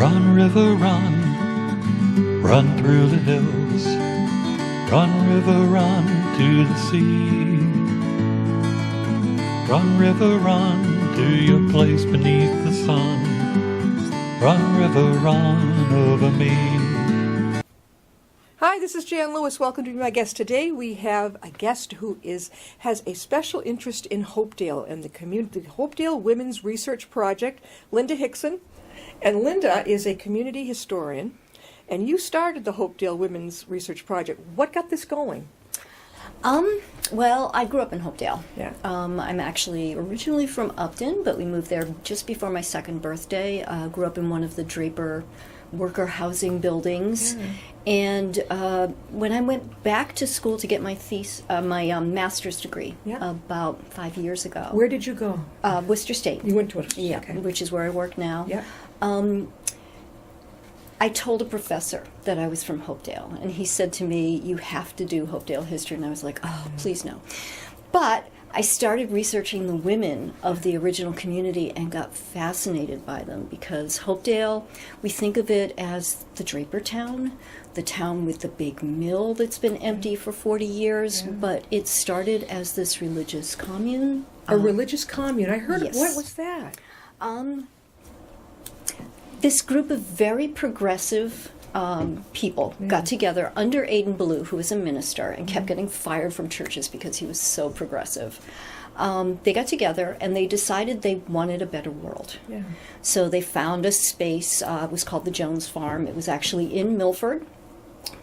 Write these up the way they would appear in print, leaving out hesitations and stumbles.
Run, river, run, run through the hills. Run, river, run to the sea. Run, river, run to your place beneath the sun. Run, river, run over me. Hi, this is Jan Lewis. Welcome to be my guest. Today we have a guest who has a special interest in Hopedale and the Hopedale Women's Research Project, Linda Hixon. And Linda is a community historian, and you started the Hopedale Women's Research Project. What got this going? Well, I grew up in Hopedale. Yeah. I'm actually originally from Upton, but we moved there just before my second birthday. Grew up in one of the Draper worker housing buildings. Yeah. And when I went back to school to get my master's degree about 5 years ago. Where did you go? Worcester State. You went to Worcester. Yeah, Okay. which is where I work now. Yeah. I told a professor that I was from Hopedale, and he said to me, "You have to do Hopedale history." And I was like, "Oh, please no." But I started researching the women of the original community and got fascinated by them, because Hopedale, we think of it as the Draper town, the town with the big mill that's been empty for 40 years, but it started as this religious commune. A religious commune. I heard. Yes. What was that? This group of very progressive people got together under Aidan Ballou, who was a minister and kept getting fired from churches because he was so progressive. They got together and they decided they wanted a better world. Yeah. So they found a space. It was called the Jones Farm. It was actually in Milford,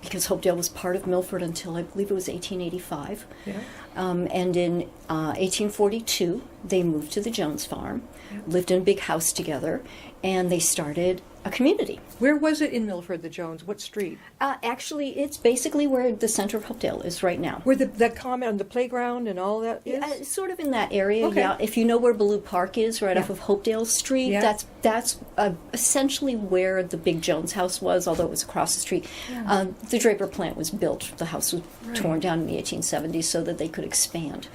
because Hopedale was part of Milford until I believe it was 1885. Yeah. And in 1842, they moved to the Jones Farm, lived in a big house together, and they started a community. Where was it in Milford, the Jones? What street? Actually, it's basically where the center of Hopedale is right now. Where that common, the playground and all that is? Sort of in that area, Okay. yeah. If you know where Ballou Park is, right off of Hopedale Street, that's essentially where the big Jones house was, although it was across the street. Yeah. The Draper plant was built. The house was torn down in the 1870s so that they could expand.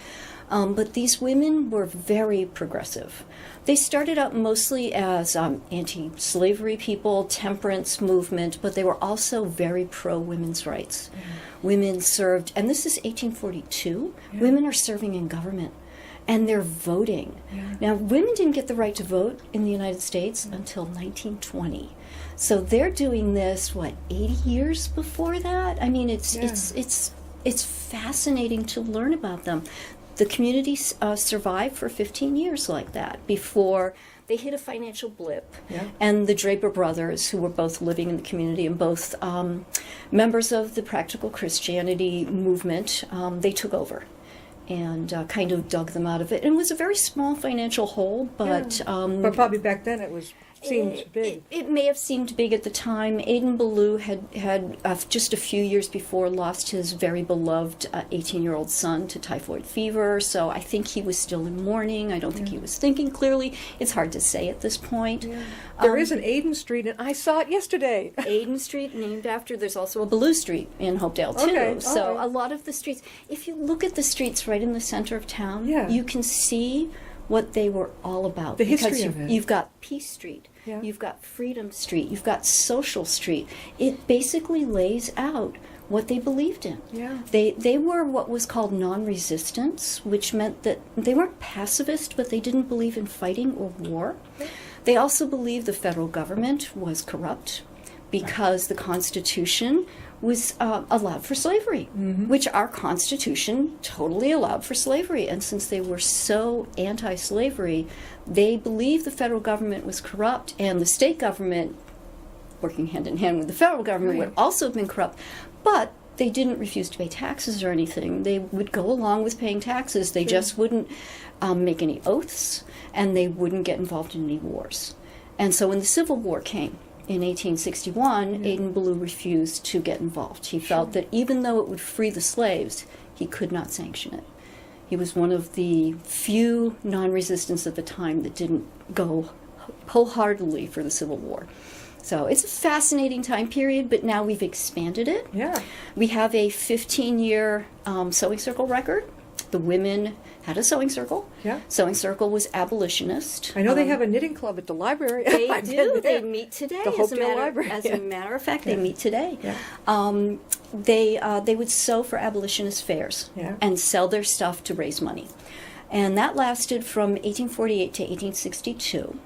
But these women were very progressive. They started out mostly as anti-slavery people, temperance movement, but they were also very pro-women's rights. Yeah. Women served, and this is 1842, women are serving in government, and they're voting. Yeah. Now, women didn't get the right to vote in the United States until 1920. So they're doing this, 80 years before that? I mean, it's fascinating to learn about them. The community survived for 15 years like that before they hit a financial blip. Yeah. And the Draper brothers, who were both living in the community and both members of the practical Christianity movement, they took over and kind of dug them out of it. And it was a very small financial hole, but... but probably back then it seemed big. It may have seemed big at the time. Aidan Ballou had just a few years before lost his very beloved 18-year-old son to typhoid fever, so I think he was still in mourning. I don't think he was thinking clearly. It's hard to say at this point. Yeah. There is an Aidan Street, and I saw it yesterday. Aidan Street, named after, there's also a Ballou Street in Hopedale, too. Okay. So a lot of the streets, if you look at the streets right in the center of town, you can see what they were all about. The history of it. You've got Peace Street. Yeah. You've got Freedom Street, you've got Social Street. It basically lays out what they believed in. Yeah. They were what was called non-resistance, which meant that they weren't pacifist, but they didn't believe in fighting or war. Okay. They also believed the federal government was corrupt because the Constitution was allowed for slavery, which our Constitution totally allowed for slavery. And since they were so anti-slavery, they believed the federal government was corrupt, and the state government, working hand in hand with the federal government, would also have been corrupt. But they didn't refuse to pay taxes or anything. They would go along with paying taxes. They just wouldn't make any oaths, and they wouldn't get involved in any wars. And so when the Civil War came, in 1861, Aidan Ballou refused to get involved. He felt that even though it would free the slaves, he could not sanction it. He was one of the few non-resistants at the time that didn't go wholeheartedly for the Civil War. So it's a fascinating time period, but now we've expanded it. Yeah. We have a 15-year sewing circle record The women had a sewing circle. Yeah. Sewing circle was abolitionist. I know they have a knitting club at the library. They do. They meet today. The Hopedale Library. As a matter of fact, they meet today. Yeah. They would sew for abolitionist fairs and sell their stuff to raise money. And that lasted from 1848 to 1862.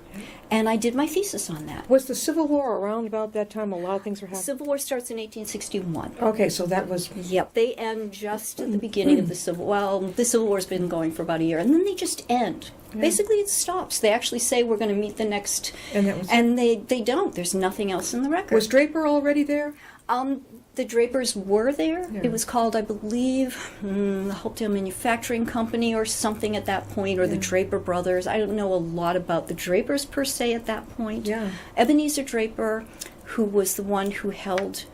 And I did my thesis on that. Was the Civil War around about that time? A lot of things were happening. Civil War starts in 1861. Okay, so that was... Yep, they end just at the beginning of the Civil War. Well, the Civil War's been going for about a year, and then they just end. Yeah. Basically, it stops. They actually say we're going to meet the next... And they don't. There's nothing else in the record. Was Draper already there? The Drapers were there. Yeah. It was called, I believe, the Hopedale Manufacturing Company or something at that point, or the Draper Brothers. I don't know a lot about the Drapers per se at that point. Yeah. Ebenezer Draper, who was the one who held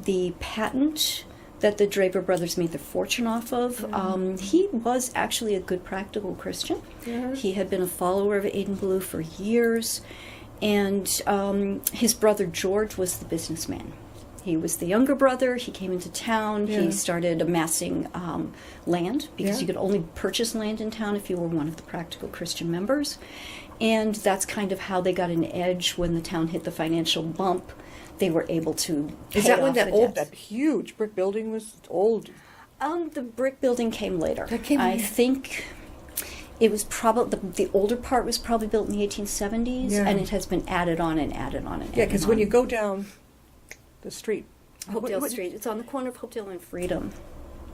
the patent that the Draper Brothers made their fortune off of, he was actually a good practical Christian. Yeah. He had been a follower of Aiden Blue for years, and his brother George was the businessman. He was the younger brother. He came into town. Yeah. He started amassing land, because you could only purchase land in town if you were one of the practical Christian members. And that's kind of how they got an edge when the town hit the financial bump. They were able to pay Is that off when the debts. that huge brick building was old? The brick building came later. That came I later. think it was probably, the older part was probably built in the 1870s, Yeah. and it has been added on and added on and added on. Yeah, because when you go down the street... Hopedale Street, it's on the corner of Hopedale and Freedom.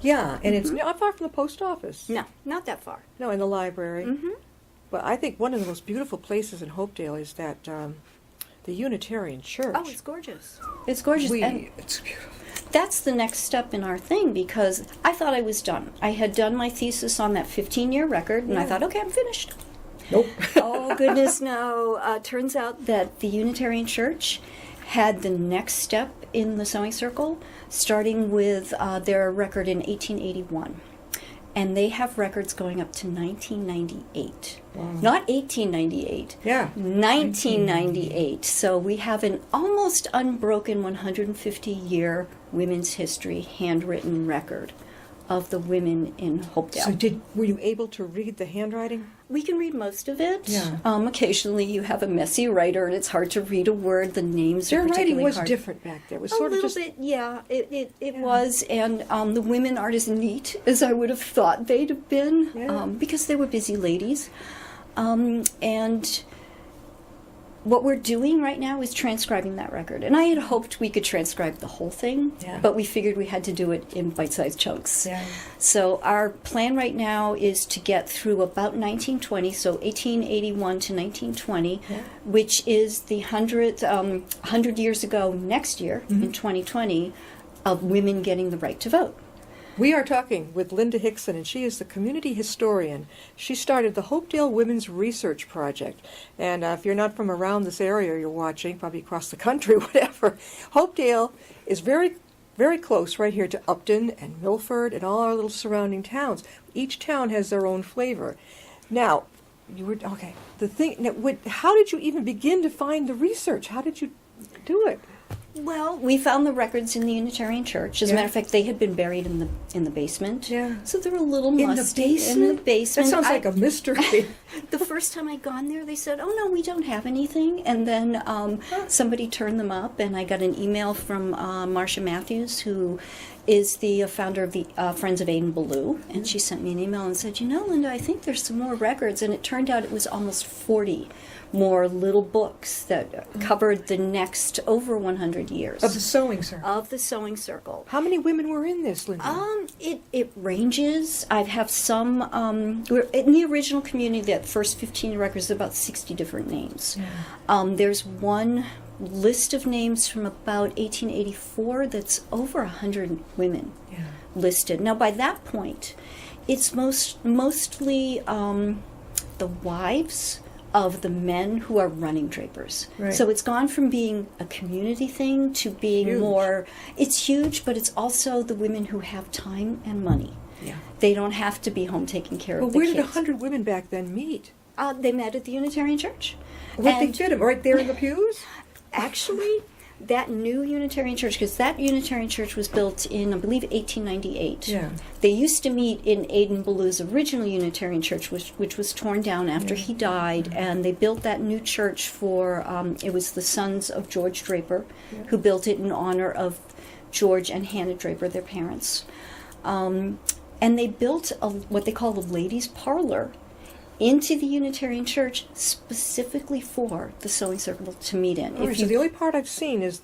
Yeah, and it's not far from the post office. No, not that far. No, in the library. Mm-hmm. But I think one of the most beautiful places in Hopedale is that the Unitarian Church. Oh, it's gorgeous. It's gorgeous. And It's beautiful. that's the next step in our thing, because I thought I was done. I had done my thesis on that 15-year record, and I thought, okay, I'm finished. Nope. Oh, goodness, no. Turns out that the Unitarian Church had the next step in the sewing circle, starting with their record in 1881. And they have records going up to 1998. Wow. Not 1898. Yeah. 1998. So we have an almost unbroken 150-year women's history handwritten record of the women in Hopedale. So were you able to read the handwriting? We can read most of it. Yeah. Occasionally you have a messy writer and it's hard to read a word. The names Their are particularly writing was hard. different back there. It was A sort of little just... bit, yeah. It was, and the women aren't as neat as I would have thought they'd have been, because they were busy ladies. And what we're doing right now is transcribing that record. And I had hoped we could transcribe the whole thing, but we figured we had to do it in bite-sized chunks. Yeah. So our plan right now is to get through about 1920, so 1881 to 1920, which is the 100 years ago next year, in 2020, of women getting the right to vote. We are talking with Linda Hixon, and she is the community historian. She started the Hopedale Women's Research Project. And if you're not from around this area you're watching, probably across the country, whatever, Hopedale is very, very close right here to Upton and Milford and all our little surrounding towns. Each town has their own flavor. Now, how did you even begin to find the research? How did you do it? Well, we found the records in the Unitarian Church. As a matter of fact, they had been buried in the basement. Yeah. So they were a little musty. In the basement? That sounds like a mystery. The first time I'd gone there, they said, "Oh no, we don't have anything." And then somebody turned them up, and I got an email from Marcia Matthews, who is the founder of the Friends of Aiden Blue, and she sent me an email and said, Linda, I think there's some more records. And it turned out it was almost 40 more little books that covered the next over 100 years. Of the sewing circle. Of the sewing circle. How many women were in this, Linda? It ranges. I have some, in the original community, that first 15 records, about 60 different names. There's one list of names from about 1884 that's over 100 women listed. Now, by that point, it's mostly the wives of the men who are running Drapers. Right. So it's gone from being a community thing to being more... It's huge, but it's also the women who have time and money. Yeah. They don't have to be home taking care of the But where kids. did 100 women back then meet? They met at the Unitarian Church. What they did? Right there in the pews? Actually, That new Unitarian Church, because that Unitarian Church was built in, I believe, 1898. Yeah. They used to meet in Aidan Ballew's original Unitarian Church, which was torn down after he died, and they built that new church for, it was the sons of George Draper, who built it in honor of George and Hannah Draper, their parents. And they built what they call the ladies' parlor into the Unitarian Church specifically for the sewing circle to meet in. So the only part I've seen is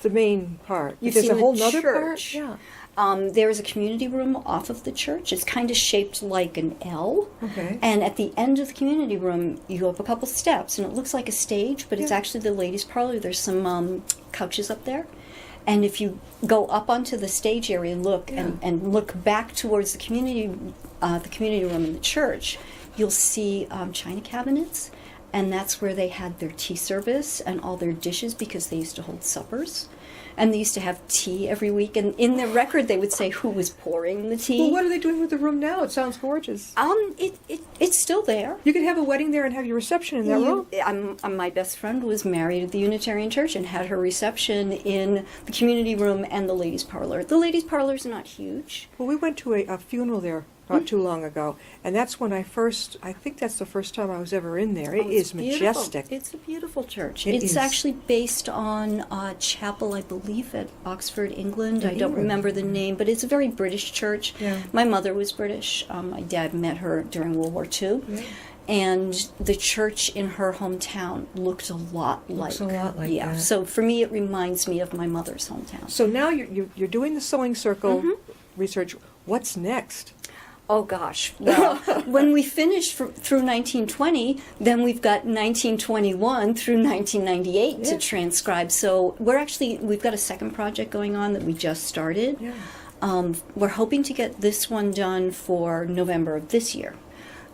the main part. You've There's seen a whole the other church. part? Yeah. There is a community room off of the church. It's kind of shaped like an L. Okay. And at the end of the community room, you go up a couple steps, and it looks like a stage, but it's actually the ladies' parlor. There's some couches up there. And if you go up onto the stage area and look and look back towards the community room in the church, you'll see china cabinets, and that's where they had their tea service and all their dishes, because they used to hold suppers. And they used to have tea every week, and in their record they would say who was pouring the tea. Well, what are they doing with the room now? It sounds gorgeous. It's still there. You could have a wedding there and have your reception in that room. My best friend was married at the Unitarian Church and had her reception in the community room and the ladies' parlor. The ladies' parlors are not huge. Well, we went to a funeral there not too long ago, and that's when I think that's the first time I was ever in there. It is majestic. It's a beautiful church. It It's is. actually based on a chapel, I believe, at Oxford, England. I don't remember the name, but it's a very British church. Yeah. My mother was British. My dad met her during World War II. Yeah. And the church in her hometown looked a lot like that. So for me, it reminds me of my mother's hometown. So now you're doing the sewing circle research. What's next? Oh gosh! Well, when we finish through 1920, then we've got 1921 through 1998 to transcribe. So we've got a second project going on that we just started. Yeah. We're hoping to get this one done for November of this year.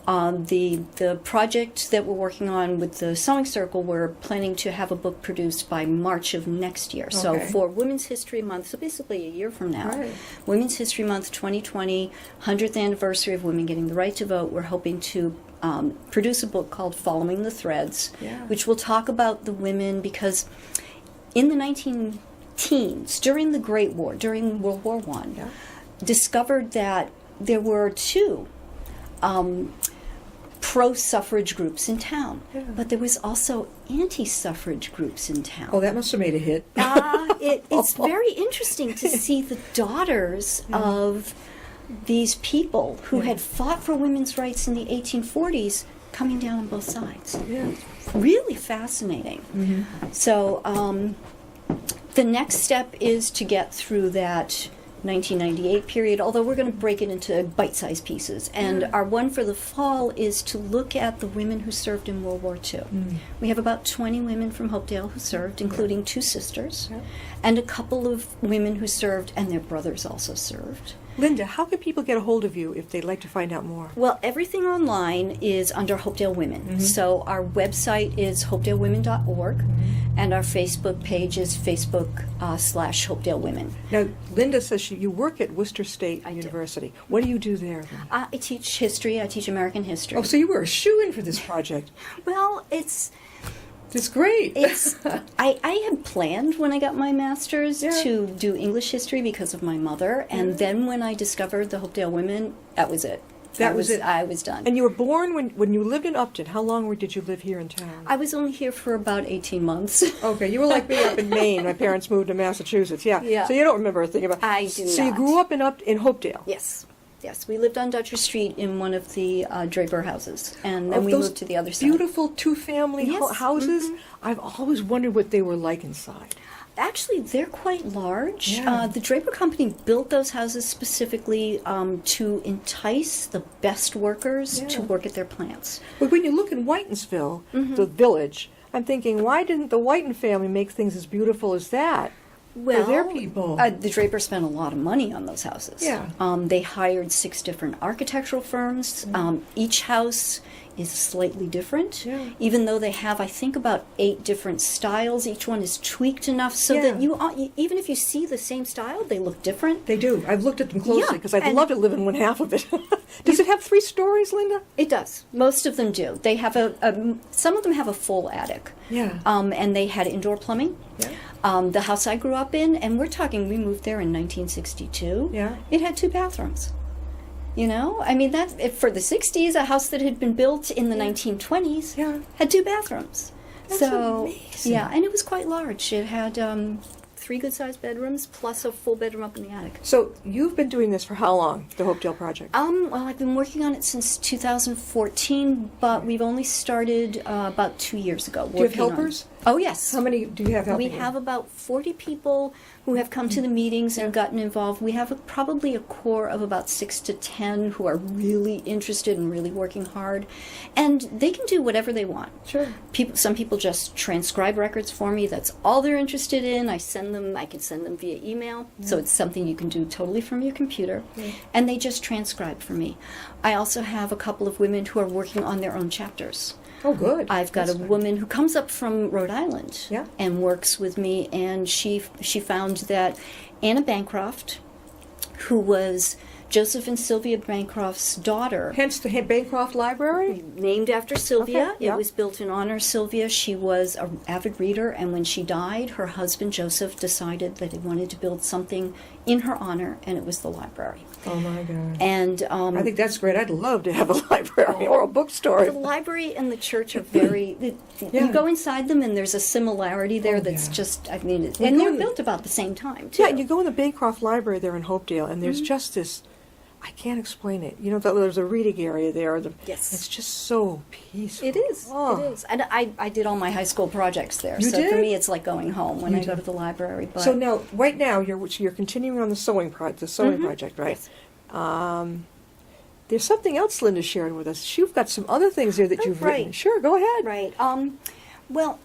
The project that we're working on with the Sewing Circle, we're planning to have a book produced by March of next year. Okay. So for Women's History Month, so basically a year from now, Women's History Month 2020, 100th anniversary of women getting the right to vote, we're hoping to produce a book called Following the Threads, which will talk about the women, because in the 19-teens, during the Great War, during World War I, discovered that there were two pro-suffrage groups in town, but there was also anti-suffrage groups in town. Oh, that must have made a hit. It's very interesting to see the daughters of these people who had fought for women's rights in the 1840s coming down on both sides. Yeah. Really fascinating. Mm-hmm. So the next step is to get through that 1998 period, although we're going to break it into bite-sized pieces. And our one for the fall is to look at the women who served in World War II. We have about 20 women from Hopedale who served, including two sisters, and a couple of women who served, and their brothers also served. Linda, how can people get a hold of you if they'd like to find out more? Well, everything online is under Hopedale Women. So our website is hopedalewomen.org, and our Facebook page is Facebook/Hopedale Women. Now, Linda says you work at Worcester State University. What do you do there? I teach history. I teach American history. Oh, so you were a shoo-in for this project. Well, it's great. I had planned when I got my master's to do English history because of my mother, and then when I discovered the Hopedale Women, that was it. That was it. I was done. And you were born when you lived in Upton. How long did you live here in town? I was only here for about 18 months. Okay, you were like me up in Maine. My parents moved to Massachusetts. Yeah. So you don't remember a thing about. I do not. So you grew up in Hopedale. Yes, we lived on Dutcher Street in one of the Draper houses, and then we moved to the other side. Beautiful two-family houses. I've always wondered what they were like inside. Actually, they're quite large. The Draper Company built those houses specifically to entice the best workers to work at their plants. But when you look in Whitensville, the village, I'm thinking, why didn't the Whiten family make things as beautiful as that? Well, for their people. The Draper spent a lot of money on those houses. Yeah. They hired 6 different architectural firms. Each house is slightly different, even though they have, I think, about 8 different styles. Each one is tweaked enough so that you, even if you see the same style, they look different. They do. I've looked at them closely because I'd love to live in one half of it. Does it have 3 stories, Linda? It does. Most of them do. They have some of them have a full attic. Yeah. And they had indoor plumbing. Yeah. The house I grew up in, and we're talking, we moved there in 1962. Yeah. It had 2 bathrooms. You know, I mean, that for the 60s, a house that had been built in the 1920s had 2 bathrooms. That's so amazing. yeah, and it was quite large. It had 3 good-sized bedrooms plus a full bedroom up in the attic. So you've been doing this for how long, the Hopedale Project? Well, I've been working on it since 2014, but we've only started about 2 years ago. Do you have helpers? Oh, yes. How many do you have helping? We have about 40 people who have come to the meetings and gotten involved. We have probably a core of about 6 to 10 who are really interested and really working hard. And they can do whatever they want. Sure. Some people just transcribe records for me. That's all they're interested in. I can send them via email. So it's something you can do totally from your computer. And they just transcribe for me. I also have a couple of women who are working on their own chapters. Oh, good. I've got That's a good. woman who comes up from Rhode Island and works with me, and she found that Anna Bancroft, who was Joseph and Sylvia Bancroft's daughter. Hence the Bancroft Library? Named after Sylvia. Okay, yeah. It was built in honor of Sylvia. She was an avid reader, and when she died, her husband Joseph decided that he wanted to build something in her honor, and it was the library. Oh, my God. And I think that's great. I'd love to have a library or a bookstore. the library and the church are very... You go inside them, and there's a similarity there that's just... I mean, and they were built about the same time, too. Yeah, and you go in the Bancroft Library there in Hopedale, and there's just this... I can't explain it. You know, there's a reading area there. Yes. It's just so peaceful. It is. Oh. It is. And I did all my high school projects there. You so did? for me, it's like going home when I go to the library. But So now, right now, you're continuing on the sewing project, right? Yes. There's something else Linda shared with us. You've got some other things there that you've written. right. Sure, go ahead. Right. Well,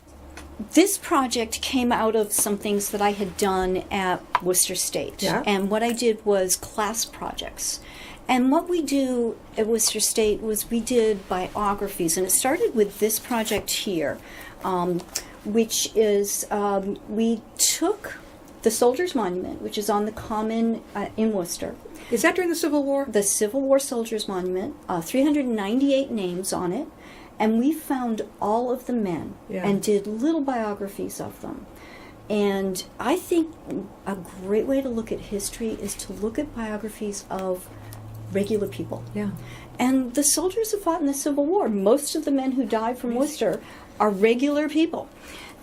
this project came out of some things that I had done at Worcester State. Yeah. And what I did was class projects. And what we do at Worcester State was we did biographies. And it started with this project here, which is we took the Soldiers' Monument, which is on the Common in Worcester. Is that during the Civil War? The Civil War Soldiers' Monument, 398 names on it. And we found all of the men and did little biographies of them. And I think a great way to look at history is to look at biographies of regular people. Yeah. And the soldiers who fought in the Civil War, most of the men who died from Worcester are regular people.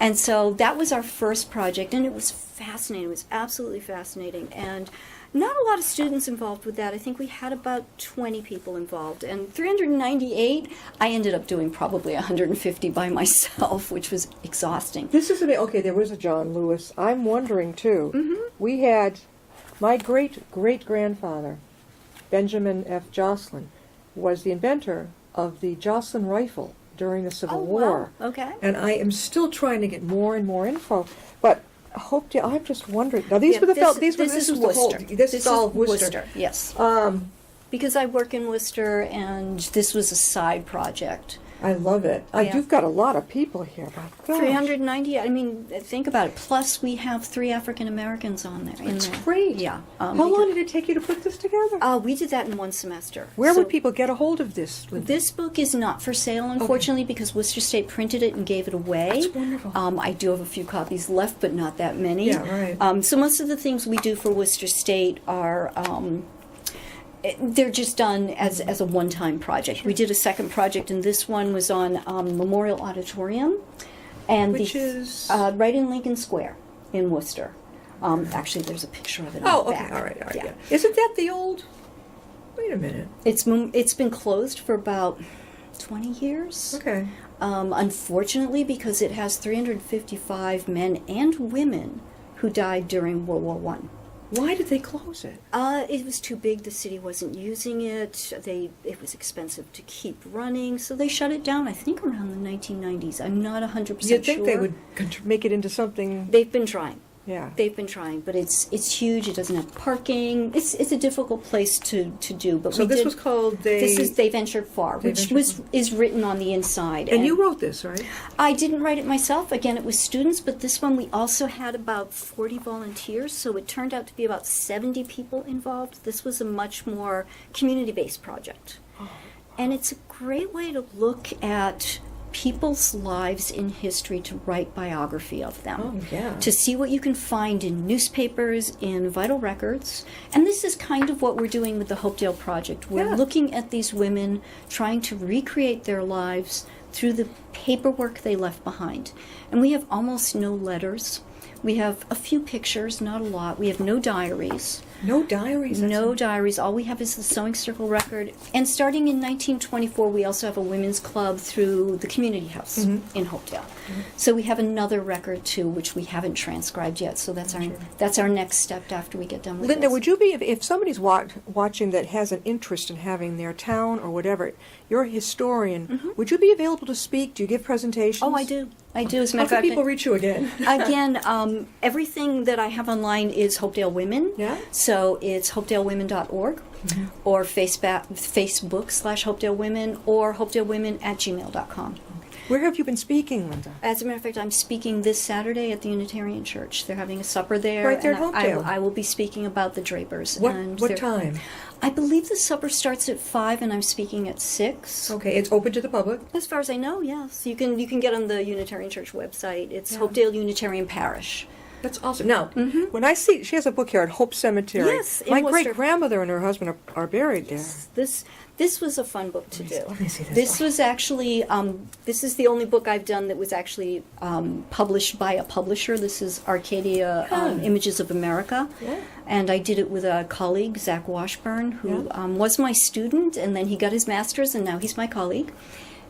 And so that was our first project, and it was fascinating. It was absolutely fascinating. And not a lot of students involved with that. I think we had about 20 people involved. And 398, I ended up doing probably 150 by myself, which was exhausting. This is okay, there was a John Lewis. I'm wondering, too. We had my great-great-grandfather, Benjamin F. Jocelyn, was the inventor of the Jocelyn rifle during the Civil War. Wow. Okay. And I am still trying to get more and more info. But Hopedale, I'm just wondering. Now, these were the This is Worcester. This is all Worcester. Yes. Because I work in Worcester, and this was a side project. I love it. Yeah. You've got a lot of people here. My gosh. 390. I mean, think about it. Plus, we have 3 African Americans on there. That's great. Yeah. How long did it take you to put this together? We did that in 1 semester. Where would people get a hold of this? Linda? This book is not for sale, unfortunately, because Worcester State printed it and gave it away. That's wonderful. I do have a few copies left, but not that many. Yeah, right. So most of the things we do for Worcester State are... they're just done as a one-time project. We did a second project, and this one was on Memorial Auditorium, and Which is right in Lincoln Square in Worcester. Actually, there's a picture of it. Oh, on the okay, back. all right. Yeah. Isn't that the old? Wait a minute. It's been closed for about 20 years. Okay. Unfortunately, because it has 355 men and women who died during World War One. Why did they close it? It was too big. The city wasn't using it. It was expensive to keep running, so they shut it down. I think around the 1990s. I'm not 100% sure. You'd think they would make it into something. They've been trying. Yeah. They've been trying, but it's huge. It doesn't have parking. It's a difficult place to do. But So this was called They Ventured Far, which is written on the inside. And you wrote this, right? I didn't write it myself. Again, it was students, but this one we also had about 40 volunteers, so it turned out to be about 70 people involved. This was a much more community-based project. Oh, wow. And it's a great way to look at people's lives in history, to write biography of them. Oh, yeah. To see what you can find in newspapers, in vital records. And this is kind of what we're doing with the Hopedale Project. We're looking at these women, trying to recreate their lives through the paperwork they left behind. And we have almost no letters. We have a few pictures, not a lot. We have no diaries. No diaries? No diaries. All we have is the Sewing Circle record. And starting in 1924, we also have a women's club through the community house in Hopedale. So we have another record, too, which we haven't transcribed yet. So that's our next step after we get done with Linda, this. would you be, if somebody's watching that has an interest in having their town or whatever, you're a historian, would you be available to speak? Do you give presentations? Oh, I do. I do. As a How matter of can fact, people reach you again? Again, everything that I have online is Hopedale Women. Yeah. So it's hopedalewomen.org or Facebook/Hopedale Women or hopedalewomen@gmail.com. Where have you been speaking, Linda? As a matter of fact, I'm speaking this Saturday at the Unitarian Church. They're having a supper there. Right there in and Hopedale. I will be speaking about the Drapers. What time? I believe the supper starts at 5 and I'm speaking at 6. Okay, it's open to the public? As far as I know, yes. You can get on the Unitarian Church website. It's Hopedale Unitarian Parish. That's awesome. Now, when I see, she has a book here at Hope Cemetery. Yes, in my Worcester. great-grandmother and her husband are buried there. This was a fun book to do. Let me see this. This was actually, this is the only book I've done that was actually published by a publisher. This is Arcadia Images of America. Yeah. And I did it with a colleague, Zach Washburn, who was my student, and then he got his master's, and now he's my colleague.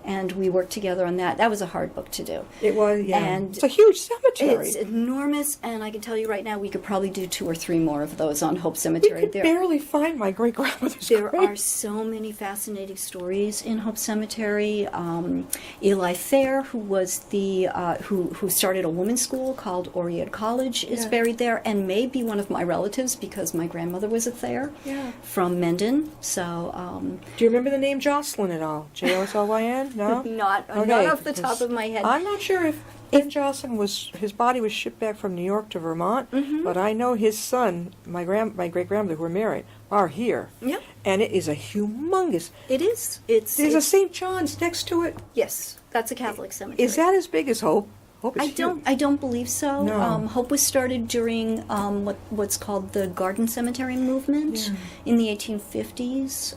And we worked together on that. That was a hard book to do. It was, yeah. And it's a huge cemetery. It's enormous, and I can tell you right now, we could probably do 2 or 3 more of those on Hope Cemetery. We could barely find my great-grandmother's There grave. are so many fascinating stories in Hope Cemetery. Eli Thayer, who was the who started a women's school called Oriel College, is buried there, and may be one of my relatives because my grandmother was a Thayer from Mendon. So, do you remember the name Jocelyn at all? Joslyn? No, not off the top of my head. I'm not sure if Ben Jocelyn his body was shipped back from New York to Vermont, but I know his son, my great-grandmother, who were married, are here. Yep. And it is a humongous. It is. There's a St. John's next to it. Yes, that's a Catholic cemetery. Is that as big as Hope? Hope is huge. I don't believe so. No. Hope was started during what's called the Garden Cemetery movement in the 1850s.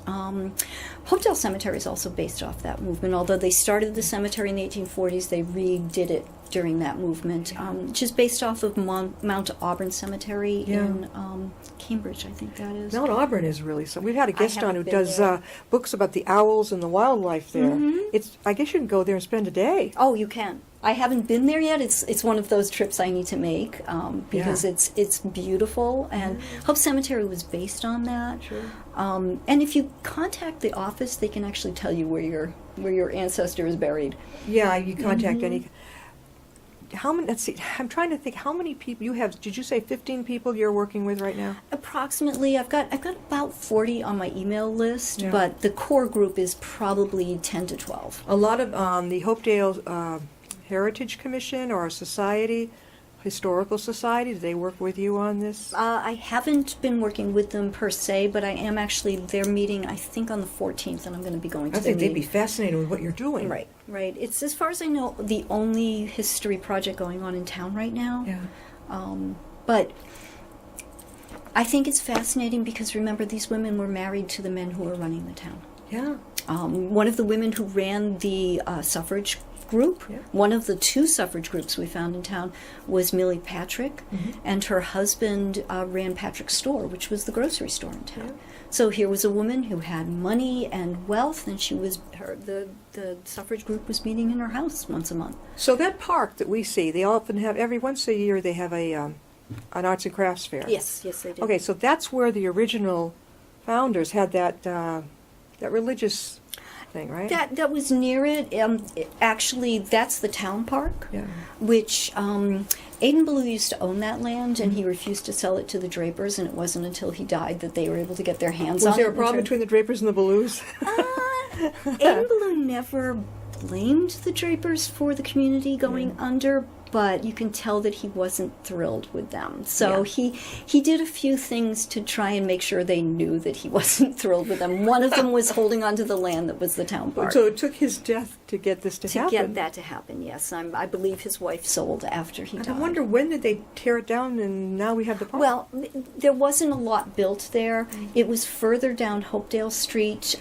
Hopedale Cemetery is also based off that movement. Although they started the cemetery in the 1840s, they redid it during that movement, which is based off of Mount Auburn Cemetery in Cambridge, I think that is. Mount Auburn is really something. We've had a guest on who been does there. books about the owls and the wildlife there. I guess you can go there and spend a day. Oh, you can. I haven't been there yet. It's one of those trips I need to make because it's beautiful, and Hope Cemetery was based on that. Sure. And if you contact the office, they can actually tell you where your ancestor is buried. Yeah, you contact any. How many? Let's see. I'm trying to think. How many people you have? Did you say 15 people you're working with right now? Approximately, I've got about 40 on my email list, but the core group is probably 10 to 12. A lot of the Hopedale Heritage Commission or Society, Historical Society. Do they work with you on this? I haven't been working with them per se, but I am actually. They're meeting, I think, on the 14th, and I'm going to be going to I think the they'd be fascinated with what you're doing. Right. It's, as far as I know, the only history project going on in town right now. Yeah. But I think it's fascinating because, remember, these women were married to the men who were running the town. Yeah. One of the women who ran the suffrage group, one of the 2 suffrage groups we found in town, was Millie Patrick, and her husband ran Patrick's Store, which was the grocery store in town. So here was a woman who had money and wealth, and the suffrage group was meeting in her house once a month. So that park that we see, they often have, every once a year they have an arts and crafts fair. Yes, they do. Okay, so that's where the original founders had that religious thing, right? That was near it. Actually, that's the town park, which Aidan Ballou used to own that land, and he refused to sell it to the Drapers, and it wasn't until he died that they were able to get their hands on it. Was there a problem between the Drapers and the Balloos? Aidan Ballou never blamed the Drapers for the community going under, but you can tell that he wasn't thrilled with them. So he did a few things to try and make sure they knew that he wasn't thrilled with them. One of them was holding onto the land that was the town park. So it took his death to get this to happen. To get that to happen, yes. I believe his wife sold after he died. I wonder, when did they tear it down and now we have the park? Well, there wasn't a lot built there. It was further down Hopedale Street.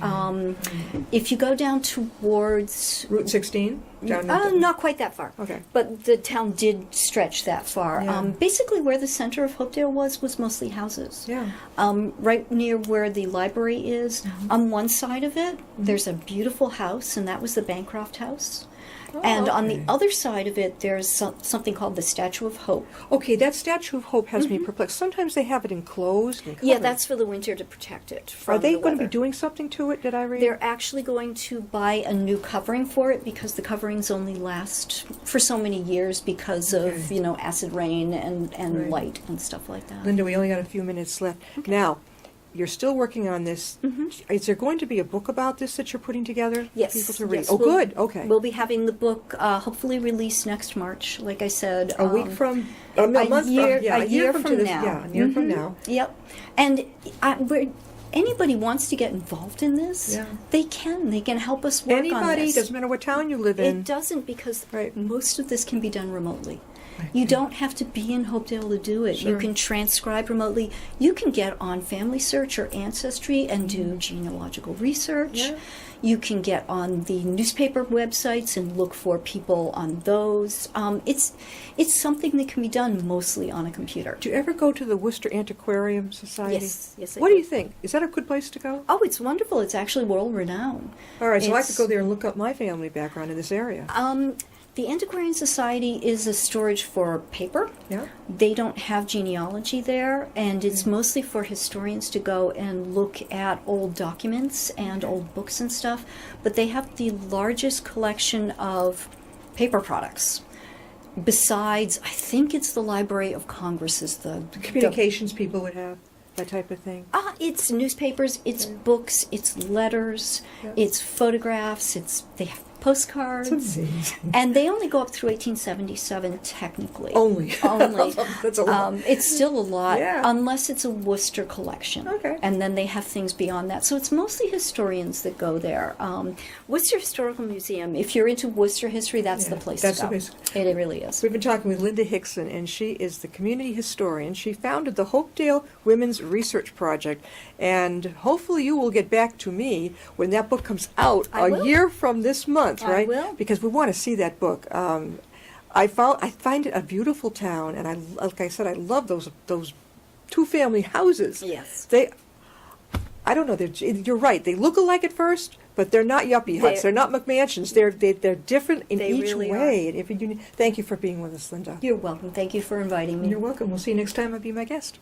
If you go down towards Route 16? Not quite that far. Okay. But the town did stretch that far. Yeah. Basically, where the center of Hopedale was mostly houses. Yeah. Right near where the library is, on one side of it, there's a beautiful house, and that was the Bancroft House. And on the other side of it, there's something called the Statue of Hope. Okay, that Statue of Hope has me perplexed. Sometimes they have it enclosed and covered. Yeah, that's for the winter to protect it from Are they the going to be weather. doing something to it, did I read? They're actually going to buy a new covering for it because the coverings only last for so many years because of, acid rain and light and stuff like that. Linda, we only got a few minutes left. Now, you're still working on this. Is there going to be a book about this that you're putting together for Yes. people to read? Yes, Oh, we'll- good. Okay. We'll be having the book hopefully released next March, like I said. A week from, a month from, a year from this- now. Yeah, a year from now. Yep. And where anybody wants to get involved in this, Yeah. they can. They can help us work on Anybody, this. doesn't matter what town you live in. It doesn't, because Right. most of this can be done remotely. You don't have to be in Hopedale to do it. Sure. You can transcribe remotely. You can get on Family Search or Ancestry and do genealogical research. Yeah. You can get on the newspaper websites and look for people on those. It's something that can be done mostly on a computer. Do you ever go to the Worcester Antiquarium Society? Yes, I What do do. you think? Is that a good place to go? Oh, it's wonderful. It's actually world renowned. All right, so I It's- could go there and look up my family background in this area. The Antiquarian Society is a storage for paper. Yeah. They don't have genealogy there, and it's mostly for historians to go and look at old documents and old books and stuff. But they have the largest collection of paper products. Besides, I think it's the Library of Congress is the Communications people would have, that type of thing. It's newspapers, it's books, it's letters, Yeah. it's photographs, they have postcards. It's amazing. And they only go up through 1877 technically. Only. Only. That's a lot. It's still a lot, Yeah. unless it's a Worcester collection. Okay. And then they have things beyond that. So it's mostly historians that go there. Worcester Historical Museum, if you're into Worcester history, that's Yeah, the place that's to the go. place. It really is. We've been talking with Linda Hixon, and she is the community historian. She founded the Hopedale Women's Research Project, and hopefully you will get back to me when that book comes out I will. year from this month, I right? will. Because we want to see that book. I find it a beautiful town, and like I said, I love those two-family houses. Yes. I don't know. You're right. They look alike at first, but they're not yuppie huts. They're not McMansions. They're different in They each really way. And thank you for being with us, Linda. You're welcome. Thank you for inviting me. You're welcome. We'll see you next time. I'll be my guest.